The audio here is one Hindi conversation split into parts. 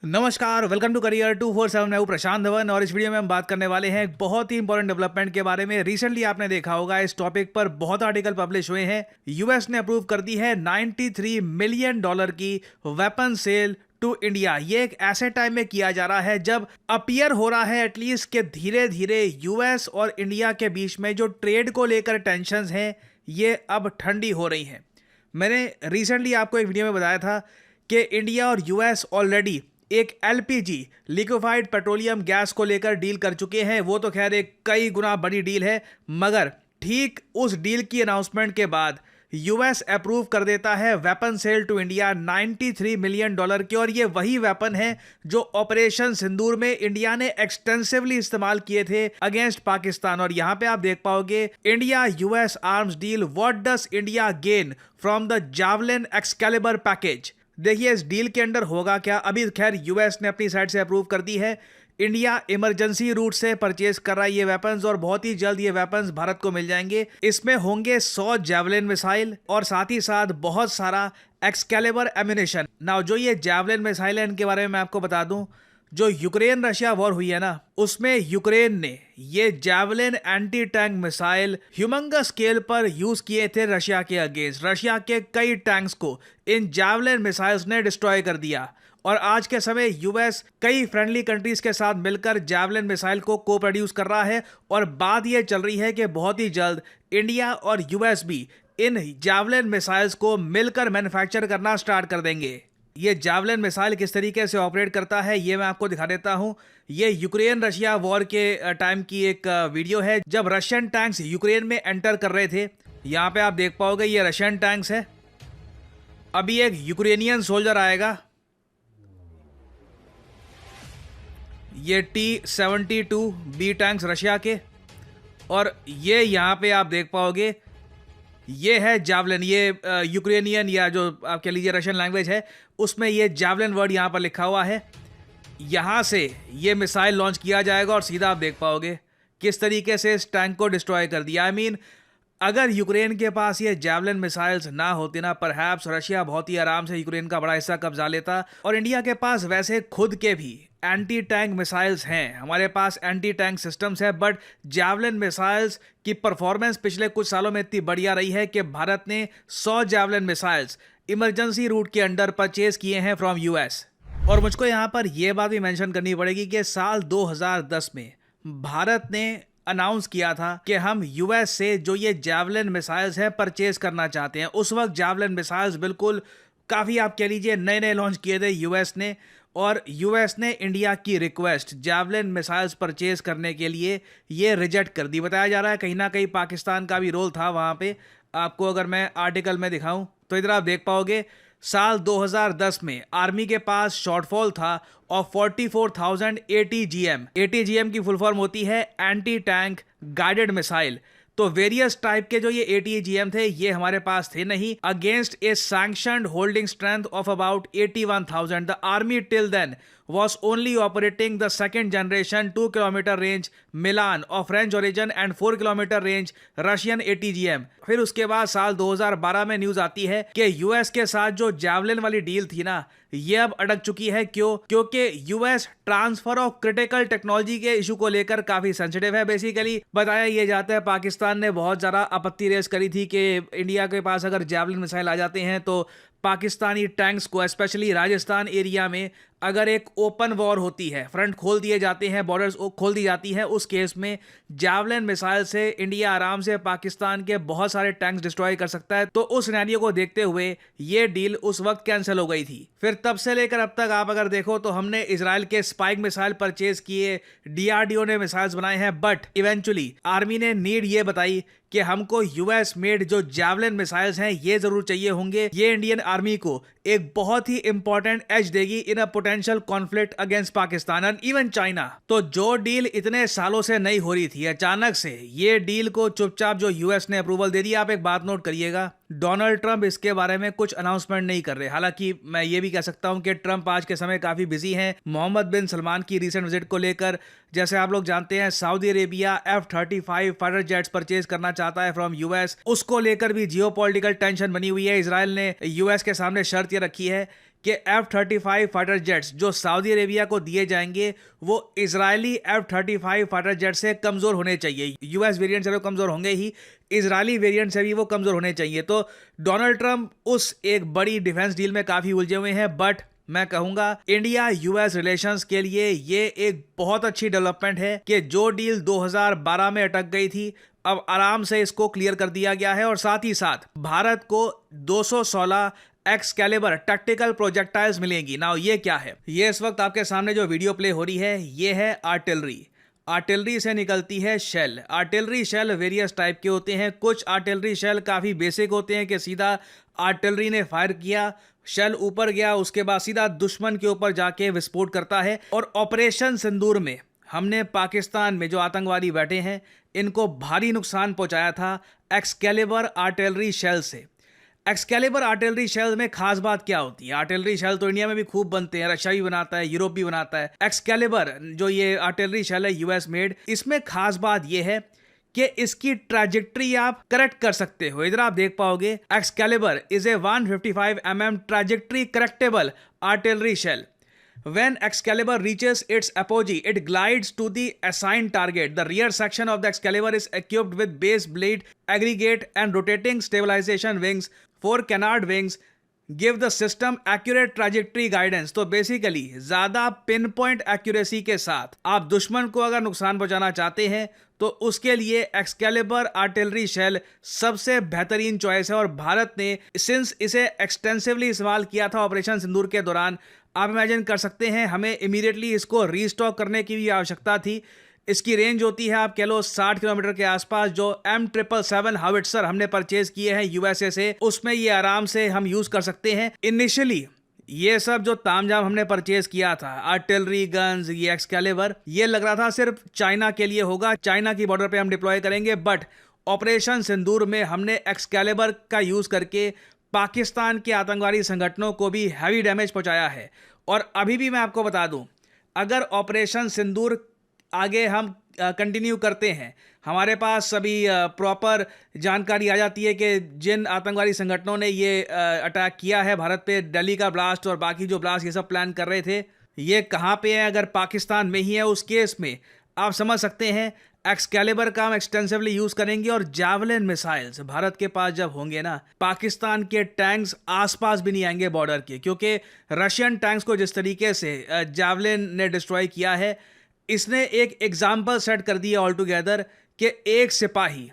नमस्कार, वेलकम टू करियर 247। मैं हूं प्रशांत धवन और इस वीडियो में हम बात करने वाले हैं एक बहुत ही इंपॉर्टेंट डेवलपमेंट के बारे में। रिसेंटली आपने देखा होगा इस टॉपिक पर बहुत आर्टिकल पब्लिश हुए हैं। यूएस ने अप्रूव कर दी है $93 मिलियन की वेपन सेल टू इंडिया। ये एक ऐसे टाइम में किया जा रहा है जब अपीयर हो रहा है एटलीस्ट कि धीरे धीरे यूएस और इंडिया के बीच में जो ट्रेड को लेकर टेंशंस हैं ये अब ठंडी हो रही हैं। मैंने रिसेंटली आपको एक वीडियो में बताया था कि इंडिया और यूएस ऑलरेडी एक एलपीजी लिक्विफाइड पेट्रोलियम गैस को लेकर डील कर चुके हैं। वो तो खैर एक कई गुना बड़ी डील है, मगर ठीक उस डील की अनाउंसमेंट के बाद यूएस अप्रूव कर देता है weapon sale to India $93 million की। और ये वही वेपन है जो ऑपरेशन सिंदूर में इंडिया ने एक्सटेंसिवली इस्तेमाल किए थे अगेंस्ट पाकिस्तान। और यहां पे आप देख पाओगे India US arms deal, what does India gain from the javelin Excalibur package. देखिए इस डील के अंदर होगा क्या। अभी खैर यूएस ने अपनी साइड से अप्रूव कर दी है। इंडिया इमरजेंसी रूट से परचेज कर रहा है ये वेपन्स और बहुत ही जल्द ये वेपन्स भारत को मिल जाएंगे। इसमें होंगे 100 जैवलिन मिसाइल और साथ ही साथ बहुत सारा एक्सकैलिबर एम्यूनेशन। नाउ जो ये जैवलिन मिसाइल है इनके बारे में मैं आपको बता दूं, जो यूक्रेन रशिया वॉर हुई है ना, उसमें यूक्रेन ने ये javelin anti tank missile humongous scale पर यूज किए थे रशिया के अगेंस्ट। रशिया के कई टैंक्स को इन जैवलिन मिसाइल्स ने डिस्ट्रॉय कर दिया। और आज के समय यूएस कई फ्रेंडली कंट्रीज के साथ मिलकर जैवलिन मिसाइल को को प्रोड्यूस कर रहा है। और बात यह चल रही है कि बहुत ही जल्द इंडिया और यूएस भी इन जैवलिन मिसाइल्स को मिलकर मैन्युफैक्चर करना स्टार्ट कर देंगे। ये जैवलिन मिसाइल किस तरीके से ऑपरेट करता है ये मैं आपको दिखा देता हूं। ये यूक्रेन रशिया वॉर के टाइम की एक वीडियो है जब रशियन टैंक्स यूक्रेन में एंटर कर रहे थे। यहां पे आप देख पाओगे ये रशियन टैंक्स है। अभी एक यूक्रेनियन सोल्जर आएगा, ये T-72B टैंक्स रशिया के, और ये यहां पे आप देख पाओगे ये है जावलिन। ये यूक्रेनियन या जो आप कह लीजिए रशियन लैंग्वेज है उसमें ये जावलिन वर्ड यहाँ पर लिखा हुआ है। यहाँ से ये मिसाइल लॉन्च किया जाएगा और सीधा आप देख पाओगे किस तरीके से इस टैंक को डिस्ट्रॉय कर दिया। आई मीन अगर यूक्रेन के पास ये जैवलिन मिसाइल्स ना होती ना, परहैप्स रशिया बहुत ही आराम से यूक्रेन का बड़ा हिस्सा कब्जा लेता। और इंडिया के पास वैसे खुद के भी एंटी टैंक मिसाइल्स हैं, हमारे पास एंटी टैंक सिस्टम्स है, बट जैवलिन मिसाइल्स की परफॉर्मेंस पिछले कुछ सालों में इतनी बढ़िया रही है कि भारत ने 100 जैवलिन मिसाइल्स इमरजेंसी रूट के अंडर परचेज किए हैं फ्रॉम यूएस। और मुझको यहाँ पर यह बात भी मेंशन करनी पड़ेगी कि साल 2010 में भारत ने अनाउंस किया था कि हम यूएस से जो ये जैवलिन मिसाइल्स हैं परचेज करना चाहते हैं। उस वक्त जैवलिन मिसाइल्स बिल्कुल काफ़ी आप कह लीजिए नए नए लॉन्च किए थे यूएस ने, और यूएस ने इंडिया की रिक्वेस्ट जैवलिन मिसाइल्स परचेज करने के लिए ये रिजेक्ट कर दी। बताया जा रहा है कहीं ना कहीं पाकिस्तान का भी रोल था वहाँ पे। आपको अगर मैं आर्टिकल में दिखाऊं तो इधर आप देख पाओगे साल 2010 में आर्मी के पास शॉर्टफॉल था ऑफ 44,000 ATGM। ATGM की फुल फॉर्म होती है एंटी टैंक गाइडेड मिसाइल। तो वेरियस टाइप के जो ये ATGM थे ये हमारे पास थे नहीं against a sanctioned holding strength of about 81,000। The army till then was only operating the second generation 2 kilometer range Milan of French origin and 4 kilometer range Russian ATGM। फिर उसके बाद साल 2012 में न्यूज आती है कि यूएस के साथ जो जैवलिन वाली डील थी ना ये अब अटक चुकी है। क्यों? क्योंकि US transfer of critical technology के इशू को लेकर काफी सेंसिटिव है। बेसिकली बताया ये जाता है पाकिस्तान ने बहुत ज्यादा आपत्ति रेज करी थी कि इंडिया के पास अगर जैवलिन मिसाइल आ जाते हैं तो पाकिस्तानी टैंक्स को स्पेशली राजस्थान एरिया में अगर एक ओपन वॉर होती है, फ्रंट खोल दिए जाते हैं, बॉर्डर्स खोल दी जाती हैं, उस केस में जैवलिन मिसाइल से इंडिया आराम से पाकिस्तान के बहुत सारे टैंक्स डिस्ट्रॉय कर सकता है। तो उस सिनेरियो को देखते हुए ये डील उस वक्त कैंसिल हो गई थी। फिर तब से लेकर अब तक आप अगर देखो तो हमने इजराइल के स्पाइक मिसाइल परचेज किए, डीआरडीओ ने मिसाइल्स बनाए हैं, बट इवेंचुअली आर्मी ने नीड ये बताई कि हमको यूएस मेड जो जैवलिन मिसाइल्स हैं ये जरूर चाहिए होंगे। ये इंडियन आर्मी को एक बहुत ही इंपॉर्टेंट एज देगी in a potential conflict against Pakistan and even China. तो जो डील इतने सालों से नहीं हो रही थी, अचानक से ये डील को चुपचाप जो यूएस ने अप्रूवल दे दिया। आप एक बात नोट करिएगा, डोनाल्ड ट्रंप इसके बारे में कुछ अनाउंसमेंट नहीं कर रहे। हालांकि मैं ये भी कह सकता हूं कि ट्रंप आज के समय काफी बिजी हैं मोहम्मद बिन सलमान की रिसेंट विजिट को लेकर। जैसे आप लोग जानते हैं Saudi Arabia F-35 fighter jets purchase करना चाहता है फ्रॉम यूएस। उसको लेकर भी जियोपॉलिटिकल टेंशन बनी हुई है। इजराइल ने यूएस के सामने शर्त ये रखी है कि F-35 फाइटर जेट्स जो सऊदी अरेबिया को दिए जाएंगे वो इजरायली F-35 फाइटर जेट से कमज़ोर होने चाहिए। यूएस वेरिएंट से वो कमज़ोर होंगे ही, इजरायली वेरिएंट से भी वो कमज़ोर होने चाहिए। तो डोनाल्ड ट्रंप उस एक बड़ी डिफेंस डील में काफ़ी उलझे हुए हैं, बट मैं कहूंगा इंडिया यूएस रिलेशंस के लिए ये एक बहुत अच्छी डेवलपमेंट है कि जो डील 2012 में अटक गई थी अब आराम से इसको क्लियर कर दिया गया है। और साथ ही साथ भारत को 216 एक्सकैलिबर टैक्टिकल प्रोजेक्टाइल्स मिलेंगी। नाउ ये क्या है? ये इस वक्त आपके सामने जो वीडियो प्ले हो रही है ये है आर्टिलरी। आर्टिलरी से निकलती है shell. Artillery shell various type के होते हैं। कुछ आर्टिलरी शेल काफ़ी बेसिक होते हैं कि सीधा आर्टिलरी ने फायर किया, शेल ऊपर गया, उसके बाद सीधा दुश्मन के ऊपर जाके विस्फोट करता है। और ऑपरेशन सिंदूर में हमने पाकिस्तान में जो आतंकवादी बैठे हैं इनको भारी नुकसान पहुंचाया था एक्सकैलिबर आर्टिलरी शेल से। एक्सकैलिबर आर्टिलरी शेल में खास बात क्या होती है? आर्टिलरी शेल तो इंडिया में भी खूब बनते हैं, रशिया भी बनाता है, यूरोप भी बनाता है। एक्सकैलिबर जो ये आर्टिलरी शेल है यूएस मेड, इसमें खास बात ये है कि इसकी ट्रैजेक्टरी आप करेक्ट कर सकते हो। इधर आप देख पाओगे Excalibur is a 155 mm trajectory correctable artillery shell. When Excalibur reaches its apogee, it glides to the assigned target. The rear section of the Excalibur is equipped with base blade, aggregate and rotating stabilization wings. 4 canard wings give the system accurate trajectory guidance. तो बेसिकली ज़्यादा पिन पॉइंट एक्यूरेसी के साथ आप दुश्मन को अगर नुकसान पहुंचाना चाहते हैं तो उसके लिए एक्सकैलिबर आर्टिलरी शेल सबसे बेहतरीन चॉइस है। और भारत ने सिंस इसे एक्सटेंसिवली इस्तेमाल किया था ऑपरेशन सिंदूर के दौरान, आप इमेजिन कर सकते हैं हमें इमीडिएटली इसको रीस्टॉक करने की भी आवश्यकता थी। इसकी रेंज होती है आप कह लो 60 किलोमीटर के आसपास। जो M777 हाविट्सर हमने परचेज किए हैं यूएसए से, उसमें ये आराम से हम यूज कर सकते हैं। इनिशियली ये सब जो तामझाम हमने परचेज किया था, आर्टिलरी गन्स, ये एक्सकैलिबर, ये लग रहा था सिर्फ चाइना के लिए होगा, चाइना की बॉर्डर पे हम डिप्लॉय करेंगे। बट ऑपरेशन सिंदूर में हमने एक्सकैलिबर का यूज करके पाकिस्तान के आतंकवादी संगठनों को भी हैवी डैमेज पहुंचाया है। और अभी भी मैं आपको बता दूं, अगर ऑपरेशन सिंदूर आगे हम कंटिन्यू करते हैं, हमारे पास सभी प्रॉपर जानकारी आ जाती है कि जिन आतंकवादी संगठनों ने ये अटैक किया है भारत पे, दिल्ली का ब्लास्ट और बाकी जो ब्लास्ट ये सब प्लान कर रहे थे, ये कहाँ पे है? अगर पाकिस्तान में ही है, उस केस में आप समझ सकते हैं एक्सकैलिबर का हम एक्सटेंसिवली यूज करेंगे। और जावलिन मिसाइल्स भारत के पास जब होंगे ना, पाकिस्तान के टैंक्स आसपास भी नहीं आएंगे बॉर्डर के, क्योंकि रशियन टैंक्स को जिस तरीके से जावलिन ने डिस्ट्रॉय किया है, इसने एक एग्जाम्पल सेट कर दिया ऑल टुगेदर कि एक सिपाही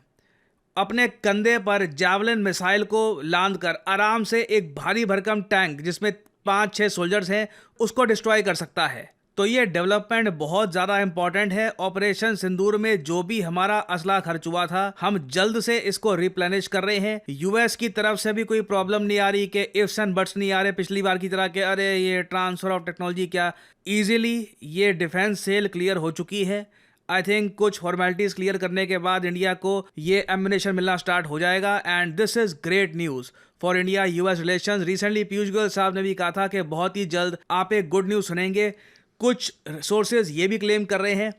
अपने कंधे पर जावलिन मिसाइल को लांद कर आराम से एक भारी भरकम टैंक जिसमें 5-6 सोल्जर्स हैं उसको डिस्ट्रॉय कर सकता है। तो ये डेवलपमेंट बहुत ज़्यादा इंपॉर्टेंट है। ऑपरेशन सिंदूर में जो भी हमारा असला खर्च हुआ था, हम जल्द से इसको रिप्लेनिश कर रहे हैं। यूएस की तरफ से भी कोई प्रॉब्लम नहीं आ रही कि इफ्स एंड बट्स नहीं आ रहे पिछली बार की तरह के अरे ये ट्रांसफर ऑफ टेक्नोलॉजी क्या। इजीली ये डिफेंस सेल क्लियर हो चुकी है। आई थिंक कुछ फॉर्मेलिटीज क्लियर करने के बाद इंडिया को ये एम्युनिशन मिलना स्टार्ट हो जाएगा and this is great news for India US relations. Recently Piyush Goyal साहब ने भी कहा था कि बहुत ही जल्द आप एक गुड न्यूज़ सुनेंगे। कुछ सोर्सेज ये भी क्लेम कर रहे हैं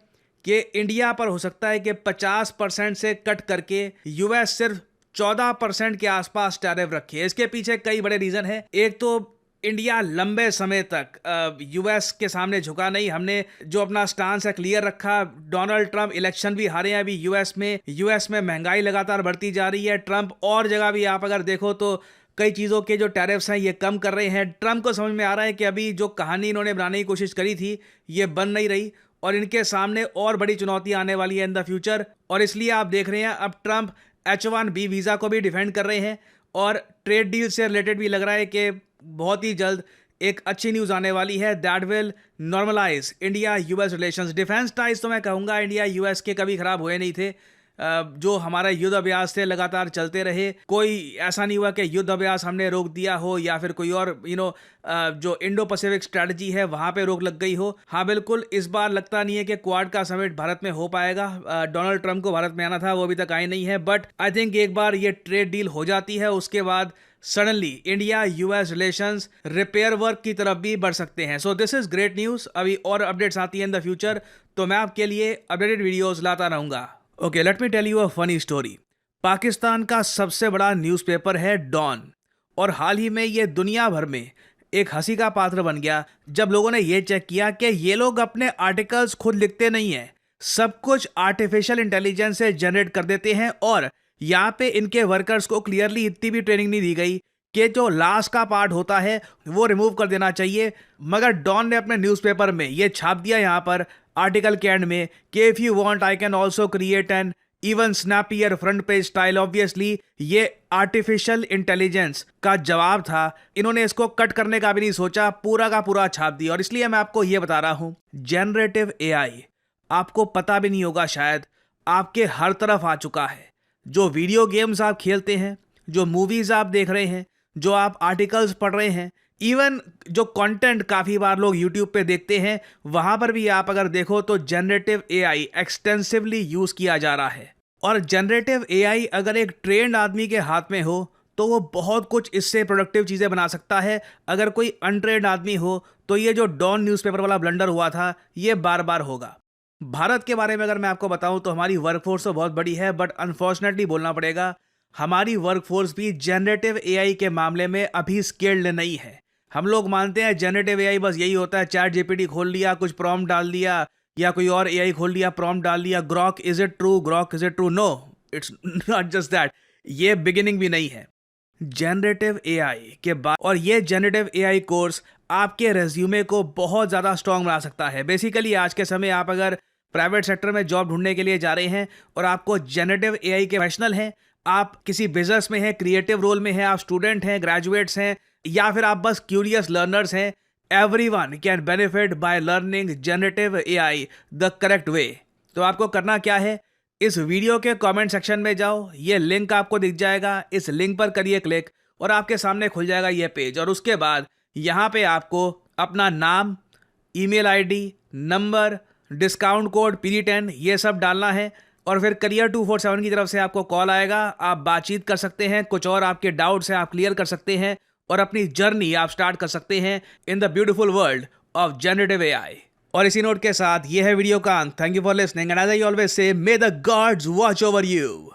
कि इंडिया पर हो सकता है कि 50% से कट करके यूएस सिर्फ 14% के आसपास टैरिफ रखे। इसके पीछे कई बड़े रीजन हैं। एक तो इंडिया लंबे समय तक यूएस के सामने झुका नहीं, हमने जो अपना स्टांस है क्लियर रखा। डोनाल्ड ट्रंप इलेक्शन भी हारे हैं अभी यूएस में महंगाई लगातार बढ़ती जा रही है। ट्रंप और जगह भी आप अगर देखो तो कई चीज़ों के जो टैरिफ्स हैं ये कम कर रहे हैं। ट्रंप को समझ में आ रहा है कि अभी जो कहानी इन्होंने बनाने की कोशिश करी थी ये बन नहीं रही और इनके सामने और बड़ी चुनौती आने वाली है इन द फ्यूचर। और इसलिए आप देख रहे हैं अब ट्रंप H1B वीज़ा को भी डिफेंड कर रहे हैं और ट्रेड डील से रिलेटेड भी लग रहा है कि बहुत ही जल्द एक अच्छी न्यूज़ आने वाली है that will normalise India US relations. Defence ties तो मैं कहूँगा इंडिया यूएस के कभी ख़राब हुए नहीं थे। जो हमारा युद्ध अभ्यास थे लगातार चलते रहे। कोई ऐसा नहीं हुआ कि युद्ध अभ्यास हमने रोक दिया हो या फिर कोई और जो इंडो पैसिफिक स्ट्रैटेजी है वहाँ पे रोक लग गई हो। हाँ बिल्कुल, इस बार लगता नहीं है कि क्वाड का समिट भारत में हो पाएगा। डोनाल्ड ट्रंप को भारत में आना था, वो अभी तक आए नहीं है। बट आई थिंक एक बार ये ट्रेड डील हो जाती है उसके बाद suddenly India US relations repair work की तरफ भी बढ़ सकते हैं। So this is great news. अभी और अपडेट्स आती हैं इन द फ्यूचर तो मैं आपके लिए अपडेटेड वीडियोस लाता रहूँगा। Okay, let me tell you a funny story. Pakistan का सबसे बड़ा न्यूज़पेपर है डॉन और हाल ही में ये दुनिया भर में एक हंसी का पात्र बन गया जब लोगों ने ये चेक किया कि ये लोग अपने आर्टिकल्स खुद लिखते नहीं हैं, सब कुछ आर्टिफिशियल इंटेलिजेंस से जनरेट कर देते हैं। और यहाँ पे इनके वर्कर्स को क्लियरली इतनी भी ट्रेनिंग नहीं दी गई कि जो लास्ट का पार्ट होता है वो रिमूव कर देना चाहिए। मगर डॉन ने अपने न्यूज़पेपर में ये छाप दिया यहाँ पर आर्टिकल के एंड में कि if you want I can also create an even snappier front page style. Obviously ये आर्टिफिशियल इंटेलिजेंस का जवाब था, इन्होंने इसको कट करने का भी नहीं सोचा, पूरा का पूरा छाप दिया। और इसलिए मैं आपको ये बता रहा हूं, जनरेटिव एआई आपको पता भी नहीं होगा शायद आपके हर तरफ आ चुका है। जो वीडियो गेम्स आप खेलते हैं, जो मूवीज आप देख रहे हैं, जो आप आर्टिकल्स पढ़ रहे हैं, इवन जो कंटेंट काफ़ी बार लोग यूट्यूब पे देखते हैं, वहाँ पर भी आप अगर देखो तो जनरेटिव एआई एक्सटेंसिवली यूज़ किया जा रहा है। और जनरेटिव एआई अगर एक ट्रेंड आदमी के हाथ में हो तो वो बहुत कुछ इससे प्रोडक्टिव चीज़ें बना सकता है। अगर कोई अनट्रेंड आदमी हो तो ये जो डॉन न्यूज़पेपर वाला ब्लंडर हुआ था ये बार बार होगा। भारत के बारे में अगर मैं आपको बताऊं तो हमारी वर्कफोर्स तो बहुत बड़ी है, बट अनफॉर्चुनेटली बोलना पड़ेगा हमारी वर्कफोर्स भी जनरेटिव एआई के मामले में अभी स्किल्ड नहीं है। हम लोग मानते हैं जनरेटिव एआई बस यही होता है, चैट जीपीटी खोल लिया, कुछ प्रॉम्प्ट डाल दिया, या कोई और एआई खोल लिया, प्रॉम्प्ट डाल लिया, Grok is it true, Grok is it true. No, it's not just that. ये बिगिनिंग भी नहीं है जनरेटिव एआई के बाद। और ये जनरेटिव एआई कोर्स आपके रेज्यूमे को बहुत ज़्यादा स्ट्रॉन्ग बना सकता है। बेसिकली आज के समय आप अगर प्राइवेट सेक्टर में जॉब ढूंढने के लिए जा रहे हैं और आपको जनरेटिव एआई के प्रोफेशनल हैं, आप किसी बिजनेस में हैं, क्रिएटिव रोल में हैं, आप स्टूडेंट हैं, ग्रेजुएट्स हैं, या फिर आप बस क्यूरियस लर्नर्स हैं, everyone can benefit by learning generative AI the correct way. तो आपको करना क्या है, इस वीडियो के कमेंट सेक्शन में जाओ, ये लिंक आपको दिख जाएगा, इस लिंक पर करिए क्लिक और आपके सामने खुल जाएगा ये पेज। और उसके बाद यहाँ पे आपको अपना नाम, email ID, number, discount code PD10 ये सब डालना है। और फिर करियर 247 की तरफ से आपको कॉल आएगा, आप बातचीत कर सकते हैं, कुछ और आपके डाउट्स हैं आप क्लियर कर सकते हैं और अपनी जर्नी आप स्टार्ट कर सकते हैं in the beautiful world of generative AI. और इसी नोट के साथ ये है वीडियो का अंत। Thank you for listening and as I always say, may the gods watch over you.